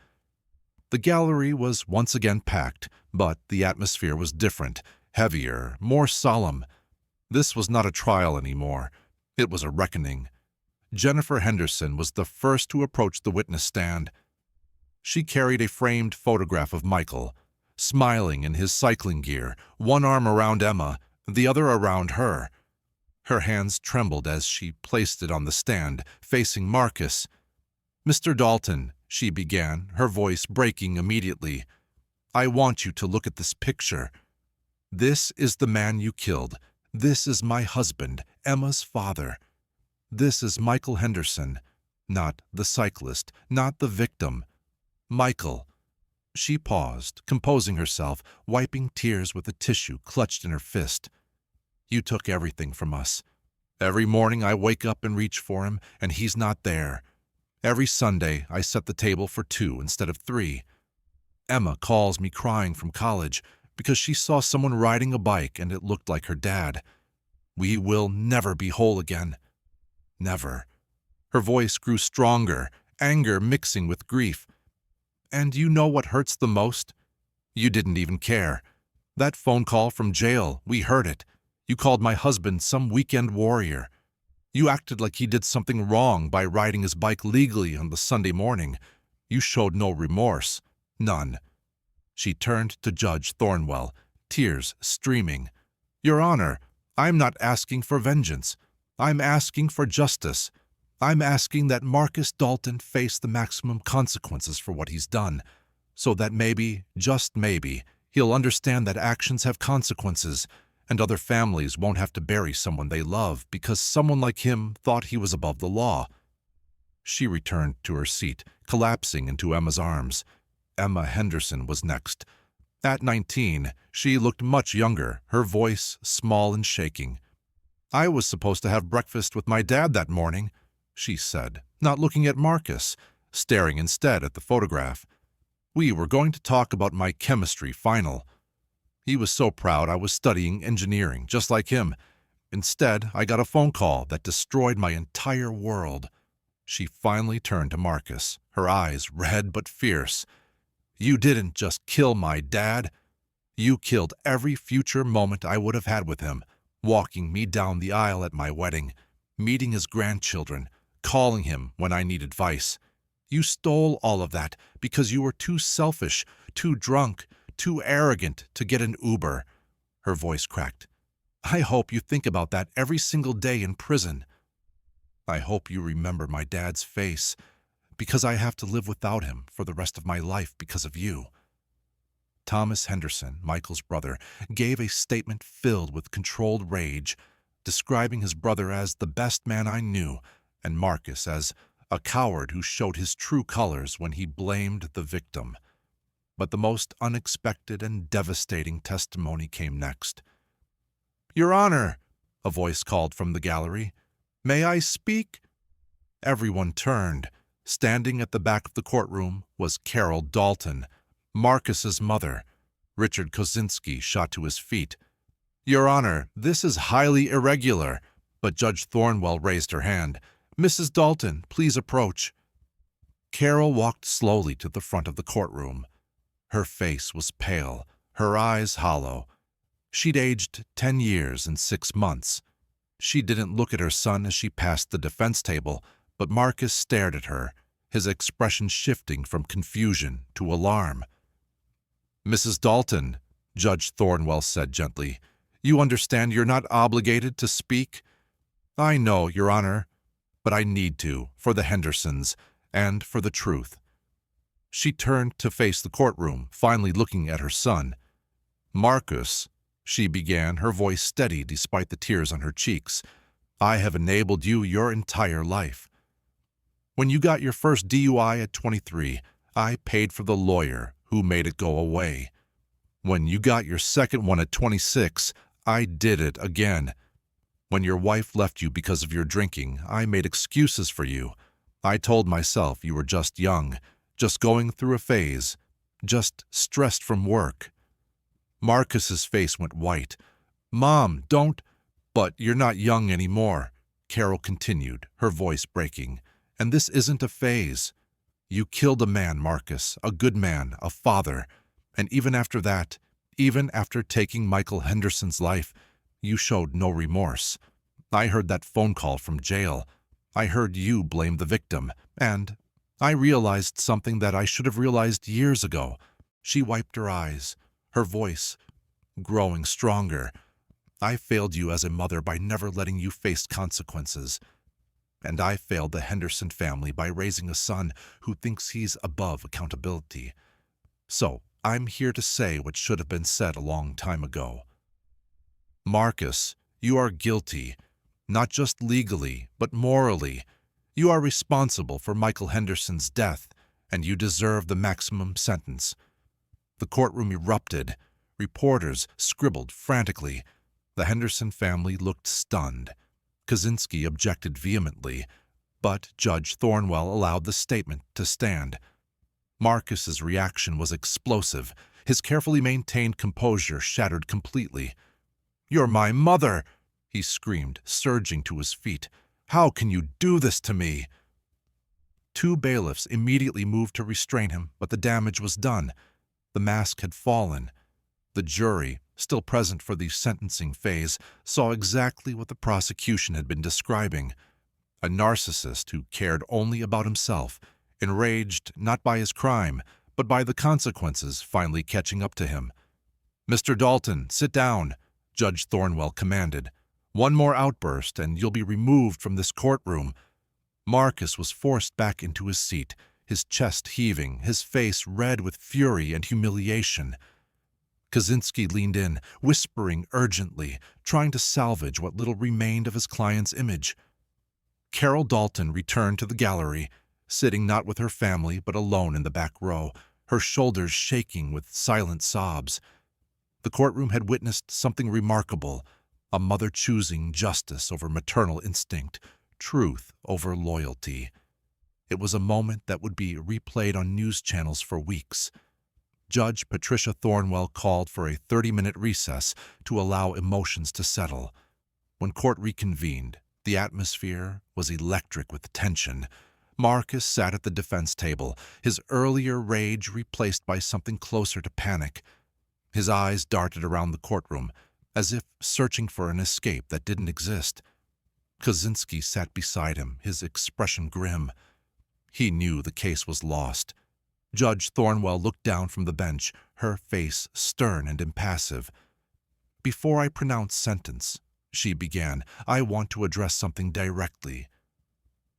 The gallery was once again packed, but the atmosphere was different, heavier, more solemn. This was not a trial anymore. It was a reckoning. Jennifer Henderson was the first to approach the witness stand. She carried a framed photograph of Michael, smiling in his cycling gear, one arm around Emma, the other around her. Her hands trembled as she placed it on the stand, facing Marcus. "Mr. Dalton," she began, her voice breaking immediately, "I want you to look at this picture. This is the man you killed. This is my husband, Emma's father. This is Michael Henderson, not the cyclist, not the victim. Michael." She paused, composing herself, wiping tears with a tissue clutched in her fist. "You took everything from us. Every morning I wake up and reach for him, and he's not there. Every Sunday I set the table for 2 instead of 3. Emma calls me crying from college because she saw someone riding a bike and it looked like her dad. We will never be whole again. Never." Her voice grew stronger, anger mixing with grief. "And you know what hurts the most? You didn't even care. That phone call from jail, we heard it. You called my husband some weekend warrior. You acted like he did something wrong by riding his bike legally on the Sunday morning. You showed no remorse. None." She turned to Judge Thornwell, tears streaming. "Your Honor, I'm not asking for vengeance. I'm asking for justice. I'm asking that Marcus Dalton face the maximum consequences for what he's done, so that maybe, just maybe, he'll understand that actions have consequences, and other families won't have to bury someone they love because someone like him thought he was above the law." She returned to her seat, collapsing into Emma's arms. Emma Henderson was next. At 19, she looked much younger, her voice small and shaking. "I was supposed to have breakfast with my dad that morning," she said, not looking at Marcus, staring instead at the photograph. "We were going to talk about my chemistry final. He was so proud I was studying engineering, just like him. Instead, I got a phone call that destroyed my entire world." She finally turned to Marcus, her eyes red but fierce. "You didn't just kill my dad. You killed every future moment I would have had with him, walking me down the aisle at my wedding, meeting his grandchildren, calling him when I need advice. You stole all of that because you were too selfish, too drunk, too arrogant to get an Uber." Her voice cracked. "I hope you think about that every single day in prison. I hope you remember my dad's face, because I have to live without him for the rest of my life because of you." Thomas Henderson, Michael's brother, gave a statement filled with controlled rage, describing his brother as the best man I knew, and Marcus as a coward who showed his true colors when he blamed the victim. But the most unexpected and devastating testimony came next. "Your Honor," a voice called from the gallery. "May I speak?" Everyone turned. Standing at the back of the courtroom was Carol Dalton, Marcus's mother. Richard Kozinski shot to his feet. "Your Honor, this is highly irregular," but Judge Thornwell raised her hand. "Mrs. Dalton, please approach." Carol walked slowly to the front of the courtroom. Her face was pale, her eyes hollow. She'd aged 10 years and 6 months. She didn't look at her son as she passed the defense table, but Marcus stared at her, his expression shifting from confusion to alarm. "Mrs. Dalton," Judge Thornwell said gently, "you understand you're not obligated to speak?" "I know, Your Honor, but I need to, for the Hendersons, and for the truth." She turned to face the courtroom, finally looking at her son. "Marcus," she began, her voice steady despite the tears on her cheeks, "I have enabled you your entire life. When you got your first DUI at 23, I paid for the lawyer who made it go away. When you got your second one at 26, I did it again. When your wife left you because of your drinking, I made excuses for you. I told myself you were just young, just going through a phase, just stressed from work." Marcus's face went white. "Mom, don't—" "But you're not young anymore," Carol continued, her voice breaking. "And this isn't a phase. You killed a man, Marcus, a good man, a father. And even after that, even after taking Michael Henderson's life, you showed no remorse. I heard that phone call from jail. I heard you blame the victim, and I realized something that I should have realized years ago." She wiped her eyes, her voice growing stronger. "I failed you as a mother by never letting you face consequences. And I failed the Henderson family by raising a son who thinks he's above accountability. So I'm here to say what should have been said a long time ago. Marcus, you are guilty, not just legally, but morally. You are responsible for Michael Henderson's death, and you deserve the maximum sentence." The courtroom erupted. Reporters scribbled frantically. The Henderson family looked stunned. Kaczynski objected vehemently, but Judge Thornwell allowed the statement to stand. Marcus's reaction was explosive. His carefully maintained composure shattered completely. "You're my mother!" he screamed, surging to his feet. "How can you do this to me?" Two bailiffs immediately moved to restrain him, but the damage was done. The mask had fallen. The jury, still present for the sentencing phase, saw exactly what the prosecution had been describing. A narcissist who cared only about himself, enraged not by his crime, but by the consequences finally catching up to him. "Mr. Dalton, sit down," Judge Thornwell commanded. "One more outburst and you'll be removed from this courtroom." Marcus was forced back into his seat, his chest heaving, his face red with fury and humiliation. Kaczynski leaned in, whispering urgently, trying to salvage what little remained of his client's image. Carol Dalton returned to the gallery, sitting not with her family but alone in the back row, her shoulders shaking with silent sobs. The courtroom had witnessed something remarkable, a mother choosing justice over maternal instinct, truth over loyalty. It was a moment that would be replayed on news channels for weeks. Judge Patricia Thornwell called for a 30-minute recess to allow emotions to settle. When court reconvened, the atmosphere was electric with tension. Marcus sat at the defense table, his earlier rage replaced by something closer to panic. His eyes darted around the courtroom, as if searching for an escape that didn't exist. Kaczynski sat beside him, his expression grim. He knew the case was lost. Judge Thornwell looked down from the bench, her face stern and impassive. "Before I pronounce sentence," she began, "I want to address something directly.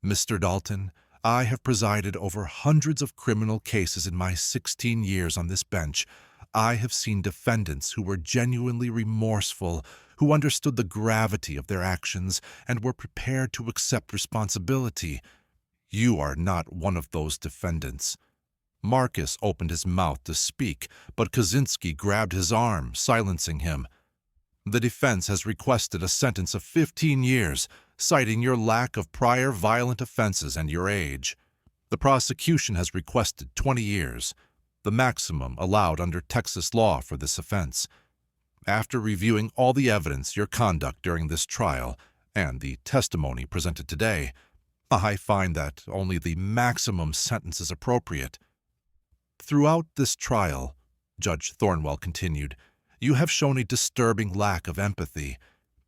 Mr. Dalton, I have presided over hundreds of criminal cases in my 16 years on this bench. I have seen defendants who were genuinely remorseful, who understood the gravity of their actions and were prepared to accept responsibility. You are not one of those defendants." Marcus opened his mouth to speak, but Kaczynski grabbed his arm, silencing him. "The defense has requested a sentence of 15 years, citing your lack of prior violent offenses and your age. The prosecution has requested 20 years, the maximum allowed under Texas law for this offense. After reviewing all the evidence, your conduct during this trial, and the testimony presented today, I find that only the maximum sentence is appropriate. Throughout this trial," Judge Thornwell continued, "you have shown a disturbing lack of empathy.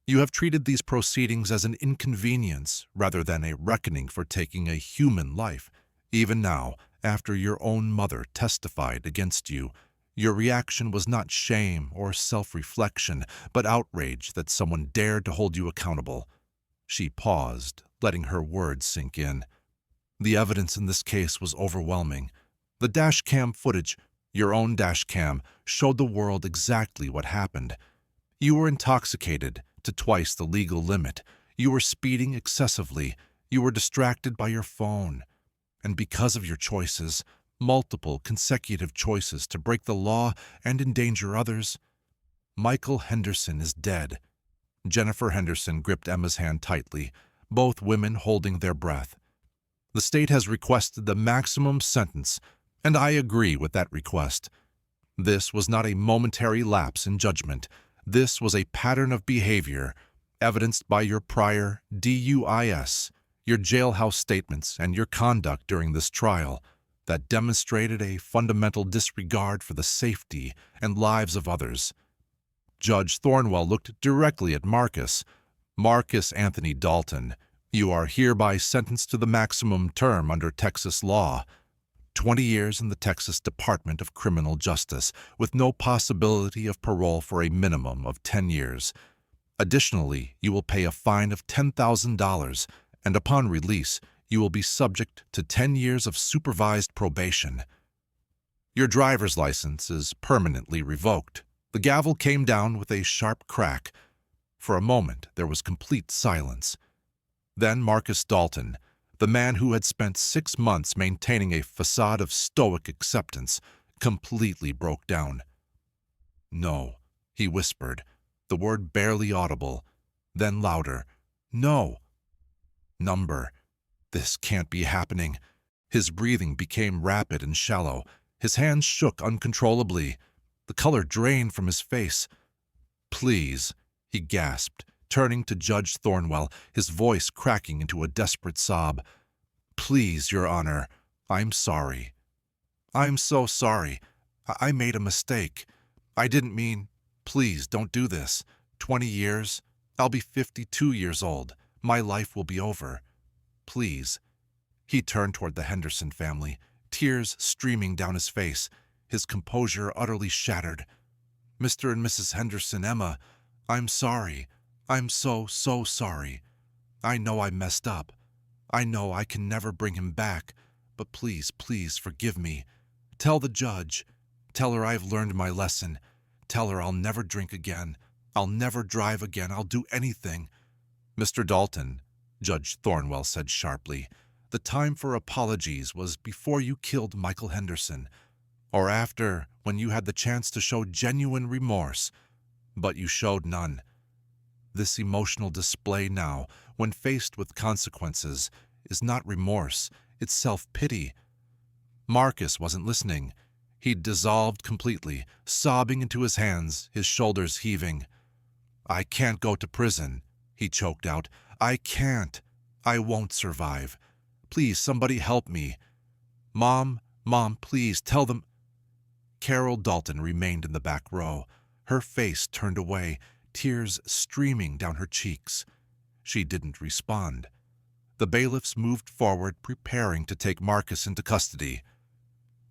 You have treated these proceedings as an inconvenience rather than a reckoning for taking a human life, Even now, after your own mother testified against you, your reaction was not shame or self-reflection, but outrage that someone dared to hold you accountable. She paused, letting her words sink in. The evidence in this case was overwhelming. The dash cam footage, your own dash cam, showed the world exactly what happened. You were intoxicated to twice the legal limit. You were speeding excessively. You were distracted by your phone. And because of your choices, multiple consecutive choices to break the law and endanger others, Michael Henderson is dead. Jennifer Henderson gripped Emma's hand tightly, both women holding their breath. The state has requested the maximum sentence, and I agree with that request. This was not a momentary lapse in judgment. This was a pattern of behavior, evidenced by your prior DUIs, your jailhouse statements, and your conduct during this trial, that demonstrated a fundamental disregard for the safety and lives of others. Judge Thornwell looked directly at Marcus. Marcus Anthony Dalton, you are hereby sentenced to the maximum term under Texas law. 20 years in the Texas Department of Criminal Justice, with no possibility of parole for a minimum of 10 years. Additionally, you will pay a fine of $10,000, and upon release, you will be subject to 10 years of supervised probation. Your driver's license is permanently revoked. The gavel came down with a sharp crack. For a moment, there was complete silence. Then Marcus Dalton, the man who had spent 6 months maintaining a facade of stoic acceptance, completely broke down. "No," he whispered, the word barely audible. Then louder, "No." "Number. This can't be happening." His breathing became rapid and shallow. His hands shook uncontrollably. The color drained from his face. "Please," he gasped, turning to Judge Thornwell, his voice cracking into a desperate sob. "Please, Your Honor, I'm sorry. I'm so sorry. I made a mistake. I didn't mean. Please, don't do this. 20 years? I'll be 52 years old. My life will be over. Please." He turned toward the Henderson family, tears streaming down his face, his composure utterly shattered. "Mr. and Mrs. Henderson, Emma, I'm sorry. I'm so sorry. I know I messed up. I know I can never bring him back, but please, please forgive me. Tell the judge. Tell her I've learned my lesson. Tell her I'll never drink again. I'll never drive again. I'll do anything." "Mr. Dalton," Judge Thornwell said sharply, "the time for apologies was before you killed Michael Henderson, or after, when you had the chance to show genuine remorse, but you showed none. This emotional display now, when faced with consequences, is not remorse, it's self-pity." Marcus wasn't listening. He'd dissolved completely, sobbing into his hands, his shoulders heaving. "I can't go to prison," he choked out. "I can't. I won't survive. Please, somebody help me. Mom, please, tell them." Carol Dalton remained in the back row, her face turned away, tears streaming down her cheeks. She didn't respond. The bailiffs moved forward, preparing to take Marcus into custody.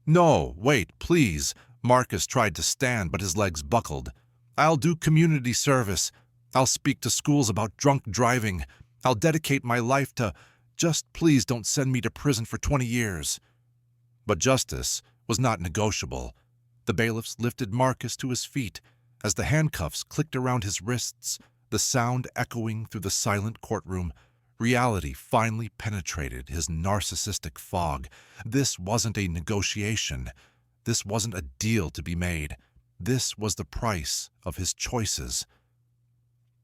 "No, wait, please." Marcus tried to stand, but his legs buckled. "I'll do community service. I'll speak to schools about drunk driving. I'll dedicate my life to. Just please don't send me to prison for 20 years. But justice was not negotiable. The bailiffs lifted Marcus to his feet. As the handcuffs clicked around his wrists, the sound echoing through the silent courtroom, reality finally penetrated his narcissistic fog. This wasn't a negotiation. This wasn't a deal to be made. This was the price of his choices.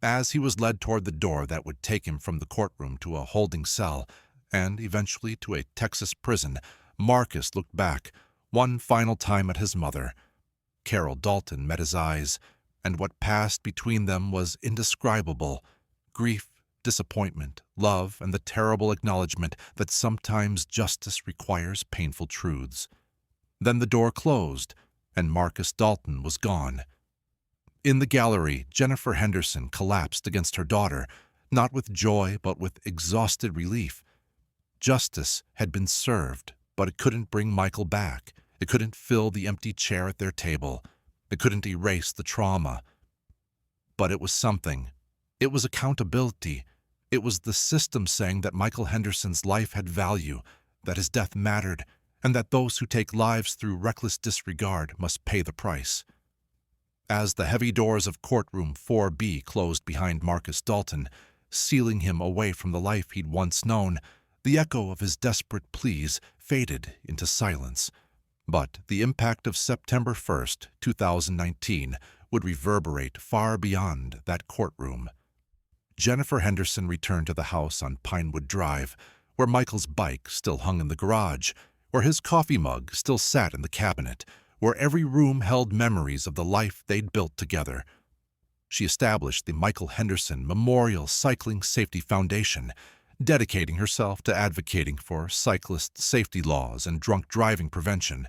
As he was led toward the door that would take him from the courtroom to a holding cell, and eventually to a Texas prison, Marcus looked back, one final time at his mother. Carol Dalton met his eyes, and what passed between them was indescribable. Grief, disappointment, love, and the terrible acknowledgement that sometimes justice requires painful truths. Then the door closed, and Marcus Dalton was gone. In the gallery, Jennifer Henderson collapsed against her daughter, not with joy but with exhausted relief. Justice had been served, but it couldn't bring Michael back. It couldn't fill the empty chair at their table. It couldn't erase the trauma. But it was something. It was accountability. It was the system saying that Michael Henderson's life had value, that his death mattered, and that those who take lives through reckless disregard must pay the price. As the heavy doors of courtroom 4B closed behind Marcus Dalton, sealing him away from the life he'd once known, the echo of his desperate pleas faded into silence. But the impact of September 1st, 2019, would reverberate far beyond that courtroom. Jennifer Henderson returned to the house on Pinewood Drive, where Michael's bike still hung in the garage, where his coffee mug still sat in the cabinet, where every room held memories of the life they'd built together. She established the Michael Henderson Memorial Cycling Safety Foundation, dedicating herself to advocating for cyclist safety laws and drunk driving prevention.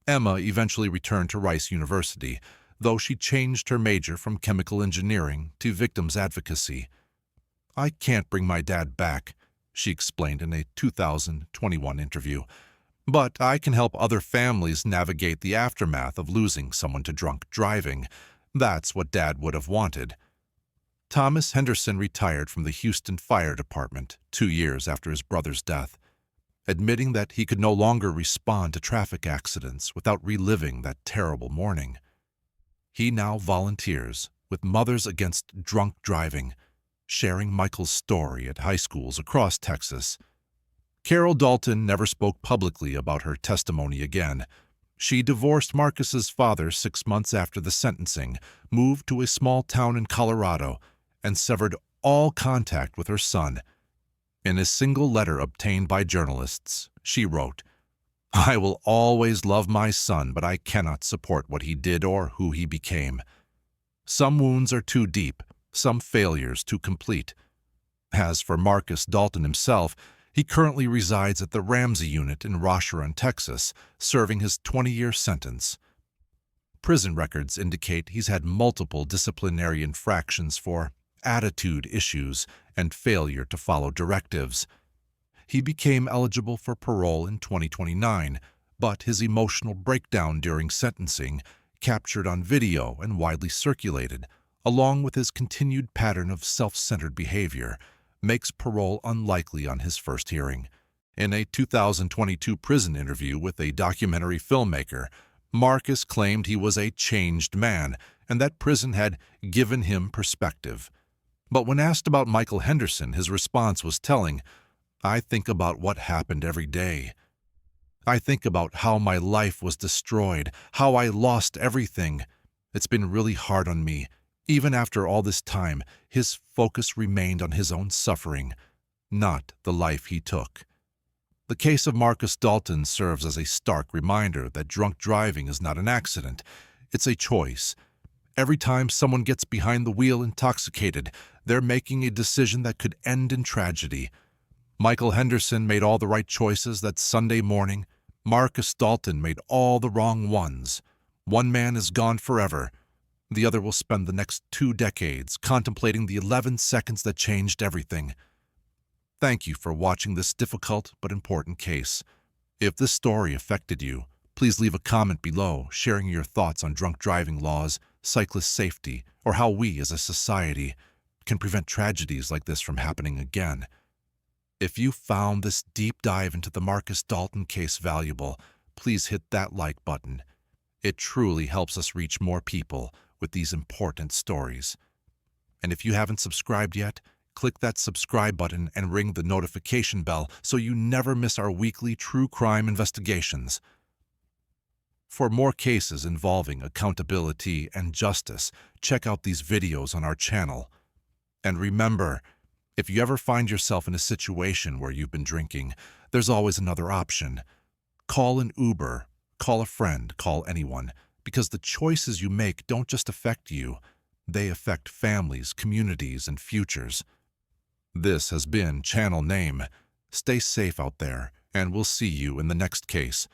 Emma eventually returned to Rice University, though she changed her major from chemical engineering to victims advocacy. "I can't bring my dad back," she explained in a 2021 interview, "but I can help other families navigate the aftermath of losing someone to drunk driving. That's what Dad would have wanted." Thomas Henderson retired from the Houston Fire Department 2 years after his brother's death, admitting that he could no longer respond to traffic accidents without reliving that terrible morning. He now volunteers with Mothers Against Drunk Driving, sharing Michael's story at high schools across Texas. Carol Dalton never spoke publicly about her testimony again. She divorced Marcus's father 6 months after the sentencing, moved to a small town in Colorado, and severed all contact with her son. In a single letter obtained by journalists, she wrote, "I will always love my son, but I cannot support what he did or who he became. Some wounds are too deep, some failures too complete." As for Marcus Dalton himself, he currently resides at the Ramsey Unit in Rosharon, Texas, serving his 20-year sentence. Prison records indicate he's had multiple disciplinary infractions for attitude issues and failure to follow directives. He became eligible for parole in 2029, but his emotional breakdown during sentencing, captured on video and widely circulated, along with his continued pattern of self-centered behavior, makes parole unlikely on his first hearing. In a 2022 prison interview with a documentary filmmaker, Marcus claimed he was a changed man and that prison had given him perspective. But when asked about Michael Henderson, his response was telling, "I think about what happened every day. I think about how my life was destroyed, how I lost everything. It's been really hard on me. Even after all this time, his focus remained on his own suffering, not the life he took." The case of Marcus Dalton serves as a stark reminder that drunk driving is not an accident. It's a choice. Every time someone gets behind the wheel intoxicated, they're making a decision that could end in tragedy. Michael Henderson made all the right choices that Sunday morning. Marcus Dalton made all the wrong ones. One man is gone forever. The other will spend the next 2 decades contemplating the 11 seconds that changed everything. Thank you for watching this difficult but important case. If this story affected you, please leave a comment below sharing your thoughts on drunk driving laws, cyclist safety, or how we as a society can prevent tragedies like this from happening again. If you found this deep dive into the Marcus Dalton case valuable, please hit that like button. It truly helps us reach more people with these important stories. And if you haven't subscribed yet, click that subscribe button and ring the notification bell so you never miss our weekly true crime investigations. For more cases involving accountability and justice, check out these videos on our channel. And remember, if you ever find yourself in a situation where you've been drinking, there's always another option. Call an Uber, call a friend, call anyone, because the choices you make don't just affect you, they affect families, communities, and futures. This has been Channel Name. Stay safe out there, and we'll see you in the next case.